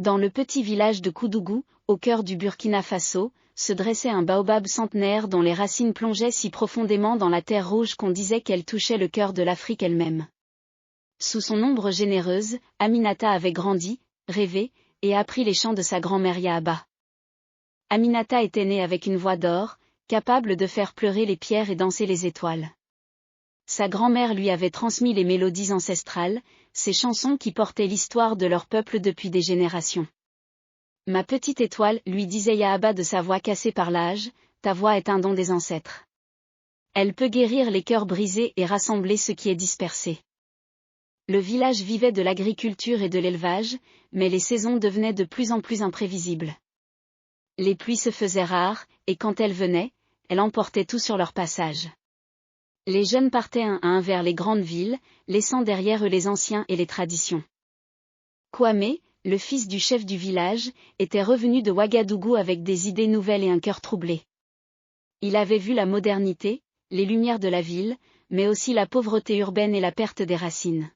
Dans le petit village de Koudougou, au cœur du Burkina Faso, se dressait un baobab centenaire dont les racines plongeaient si profondément dans la terre rouge qu'on disait qu'elle touchait le cœur de l'Afrique elle-même. Sous son ombre généreuse, Aminata avait grandi, rêvé, et appris les chants de sa grand-mère Yahaba. Aminata était née avec une voix d'or, capable de faire pleurer les pierres et danser les étoiles. Sa grand-mère lui avait transmis les mélodies ancestrales, ces chansons qui portaient l'histoire de leur peuple depuis des générations. « Ma petite étoile, lui disait Yahaba de sa voix cassée par l'âge, ta voix est un don des ancêtres. Elle peut guérir les cœurs brisés et rassembler ce qui est dispersé. » Le village vivait de l'agriculture et de l'élevage, mais les saisons devenaient de plus en plus imprévisibles. Les pluies se faisaient rares, et quand elles venaient, elles emportaient tout sur leur passage. Les jeunes partaient un à un vers les grandes villes, laissant derrière eux les anciens et les traditions. Kwame, le fils du chef du village, était revenu de Ouagadougou avec des idées nouvelles et un cœur troublé. Il avait vu la modernité, les lumières de la ville, mais aussi la pauvreté urbaine et la perte des racines.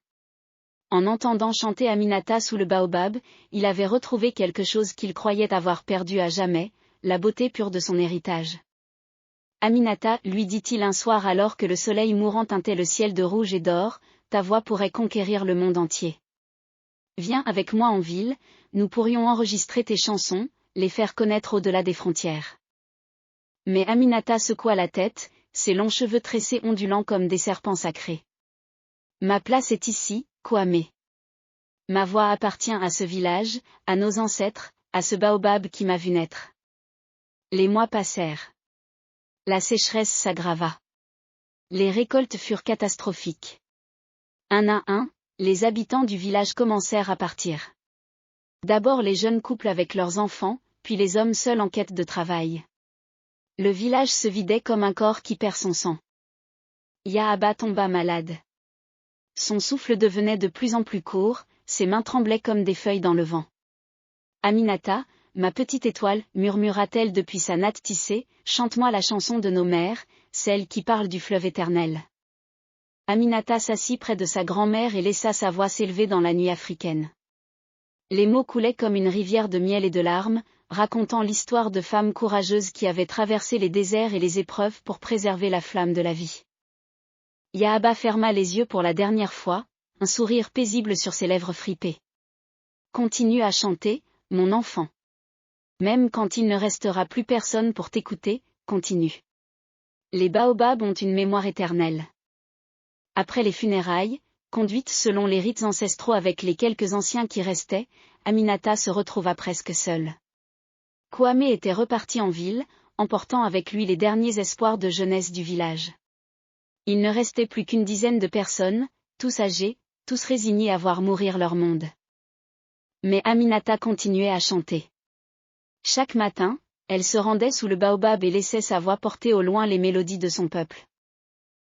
En entendant chanter Aminata sous le baobab, il avait retrouvé quelque chose qu'il croyait avoir perdu à jamais, la beauté pure de son héritage. Aminata, lui dit-il un soir alors que le soleil mourant teintait le ciel de rouge et d'or, ta voix pourrait conquérir le monde entier. Viens avec moi en ville, nous pourrions enregistrer tes chansons, les faire connaître au-delà des frontières. Mais Aminata secoua la tête, ses longs cheveux tressés ondulants comme des serpents sacrés. Ma place est ici, Kwame. Ma voix appartient à ce village, à nos ancêtres, à ce baobab qui m'a vu naître. Les mois passèrent. La sécheresse s'aggrava. Les récoltes furent catastrophiques. Un à un, les habitants du village commencèrent à partir. D'abord les jeunes couples avec leurs enfants, puis les hommes seuls en quête de travail. Le village se vidait comme un corps qui perd son sang. Yahaba tomba malade. Son souffle devenait de plus en plus court, ses mains tremblaient comme des feuilles dans le vent. Aminata, ma petite étoile, murmura-t-elle depuis sa natte tissée, chante-moi la chanson de nos mères, celle qui parle du fleuve éternel. Aminata s'assit près de sa grand-mère et laissa sa voix s'élever dans la nuit africaine. Les mots coulaient comme une rivière de miel et de larmes, racontant l'histoire de femmes courageuses qui avaient traversé les déserts et les épreuves pour préserver la flamme de la vie. Yahaba ferma les yeux pour la dernière fois, un sourire paisible sur ses lèvres fripées. Continue à chanter, mon enfant. Même quand il ne restera plus personne pour t'écouter, continue. Les baobabs ont une mémoire éternelle. Après les funérailles, conduite selon les rites ancestraux avec les quelques anciens qui restaient, Aminata se retrouva presque seule. Kwame était reparti en ville, emportant avec lui les derniers espoirs de jeunesse du village. Il ne restait plus qu'une dizaine de personnes, tous âgés, tous résignés à voir mourir leur monde. Mais Aminata continuait à chanter. Chaque matin, elle se rendait sous le baobab et laissait sa voix porter au loin les mélodies de son peuple.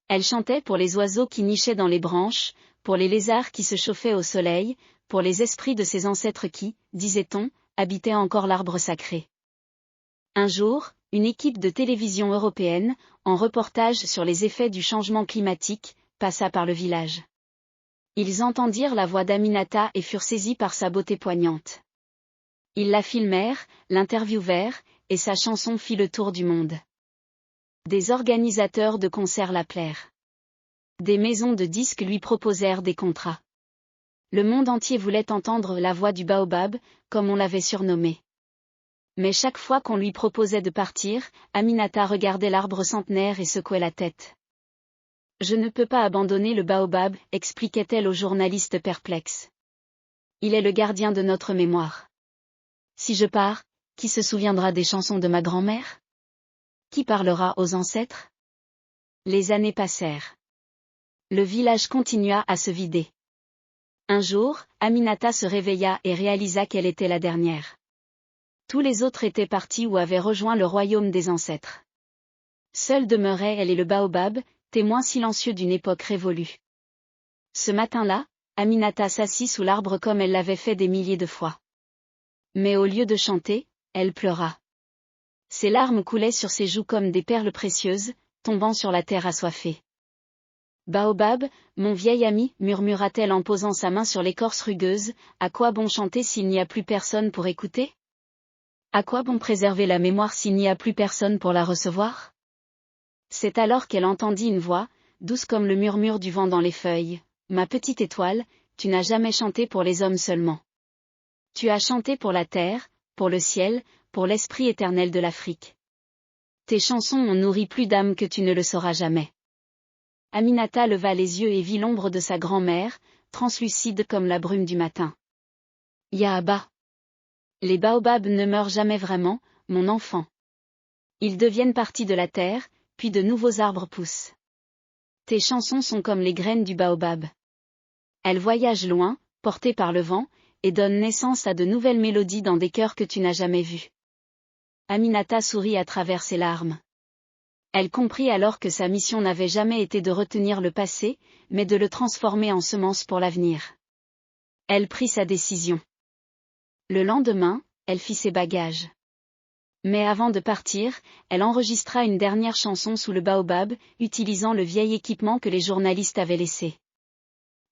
Elle chantait pour les oiseaux qui nichaient dans les branches, pour les lézards qui se chauffaient au soleil, pour les esprits de ses ancêtres qui, disait-on, habitaient encore l'arbre sacré. Un jour, une équipe de télévision européenne, en reportage sur les effets du changement climatique, passa par le village. Ils entendirent la voix d'Aminata et furent saisis par sa beauté poignante. Ils la filmèrent, l'interviewèrent, et sa chanson fit le tour du monde. Des organisateurs de concerts l'appelèrent. Des maisons de disques lui proposèrent des contrats. Le monde entier voulait entendre la voix du baobab, comme on l'avait surnommé. Mais chaque fois qu'on lui proposait de partir, Aminata regardait l'arbre centenaire et secouait la tête. « Je ne peux pas abandonner le baobab, expliquait-elle au journaliste perplexe. Il est le gardien de notre mémoire. Si je pars, qui se souviendra des chansons de ma grand-mère ? Qui parlera aux ancêtres ? » Les années passèrent. Le village continua à se vider. Un jour, Aminata se réveilla et réalisa qu'elle était la dernière. Tous les autres étaient partis ou avaient rejoint le royaume des ancêtres. Seule demeurait elle et le baobab, témoin silencieux d'une époque révolue. Ce matin-là, Aminata s'assit sous l'arbre comme elle l'avait fait des milliers de fois. Mais au lieu de chanter, elle pleura. Ses larmes coulaient sur ses joues comme des perles précieuses, tombant sur la terre assoiffée. Baobab, mon vieil ami, murmura-t-elle en posant sa main sur l'écorce rugueuse, à quoi bon chanter s'il n'y a plus personne pour écouter? À quoi bon préserver la mémoire s'il n'y a plus personne pour la recevoir? C'est alors qu'elle entendit une voix, douce comme le murmure du vent dans les feuilles. Ma petite étoile, tu n'as jamais chanté pour les hommes seulement. Tu as chanté pour la terre, pour le ciel, pour l'esprit éternel de l'Afrique. Tes chansons ont nourri plus d'âmes que tu ne le sauras jamais. Aminata leva les yeux et vit l'ombre de sa grand-mère, translucide comme la brume du matin. Yaaba. Les baobabs ne meurent jamais vraiment, mon enfant. Ils deviennent partie de la terre, puis de nouveaux arbres poussent. Tes chansons sont comme les graines du baobab. Elles voyagent loin, portées par le vent, et donnent naissance à de nouvelles mélodies dans des cœurs que tu n'as jamais vus. Aminata sourit à travers ses larmes. Elle comprit alors que sa mission n'avait jamais été de retenir le passé, mais de le transformer en semence pour l'avenir. Elle prit sa décision. Le lendemain, elle fit ses bagages. Mais avant de partir, elle enregistra une dernière chanson sous le baobab, utilisant le vieil équipement que les journalistes avaient laissé.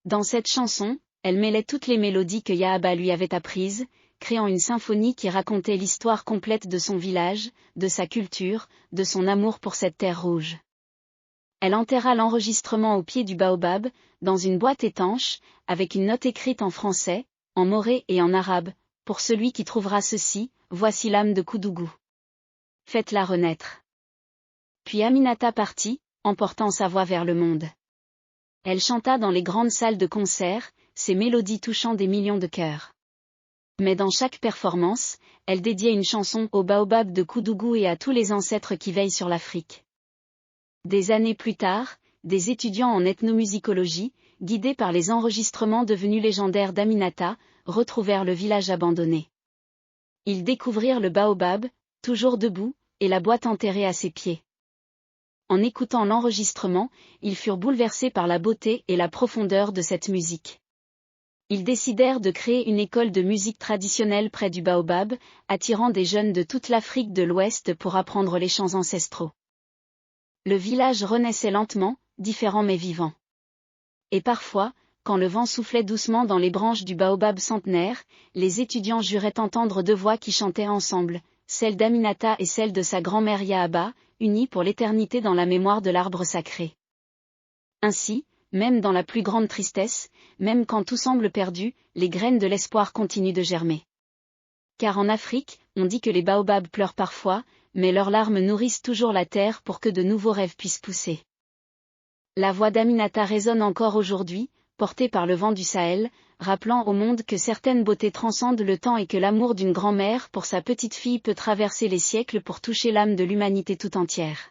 Dans cette chanson, elle mêlait toutes les mélodies que Yaaba lui avait apprises, créant une symphonie qui racontait l'histoire complète de son village, de sa culture, de son amour pour cette terre rouge. Elle enterra l'enregistrement au pied du baobab, dans une boîte étanche, avec une note écrite en français, en moré et en arabe, pour celui qui trouvera ceci, voici l'âme de Koudougou. Faites-la renaître. Puis Aminata partit, emportant sa voix vers le monde. Elle chanta dans les grandes salles de concert, ses mélodies touchant des millions de cœurs. Mais dans chaque performance, elle dédiait une chanson au baobab de Koudougou et à tous les ancêtres qui veillent sur l'Afrique. Des années plus tard, des étudiants en ethnomusicologie, guidés par les enregistrements devenus légendaires d'Aminata, retrouvèrent le village abandonné. Ils découvrirent le baobab, toujours debout, et la boîte enterrée à ses pieds. En écoutant l'enregistrement, ils furent bouleversés par la beauté et la profondeur de cette musique. Ils décidèrent de créer une école de musique traditionnelle près du baobab, attirant des jeunes de toute l'Afrique de l'Ouest pour apprendre les chants ancestraux. Le village renaissait lentement, différent mais vivant. Et parfois, quand le vent soufflait doucement dans les branches du baobab centenaire, les étudiants juraient entendre deux voix qui chantaient ensemble, celle d'Aminata et celle de sa grand-mère Yaaba, unies pour l'éternité dans la mémoire de l'arbre sacré. Ainsi, même dans la plus grande tristesse, même quand tout semble perdu, les graines de l'espoir continuent de germer. Car en Afrique, on dit que les baobabs pleurent parfois, mais leurs larmes nourrissent toujours la terre pour que de nouveaux rêves puissent pousser. La voix d'Aminata résonne encore aujourd'hui, portée par le vent du Sahel, rappelant au monde que certaines beautés transcendent le temps et que l'amour d'une grand-mère pour sa petite fille peut traverser les siècles pour toucher l'âme de l'humanité tout entière.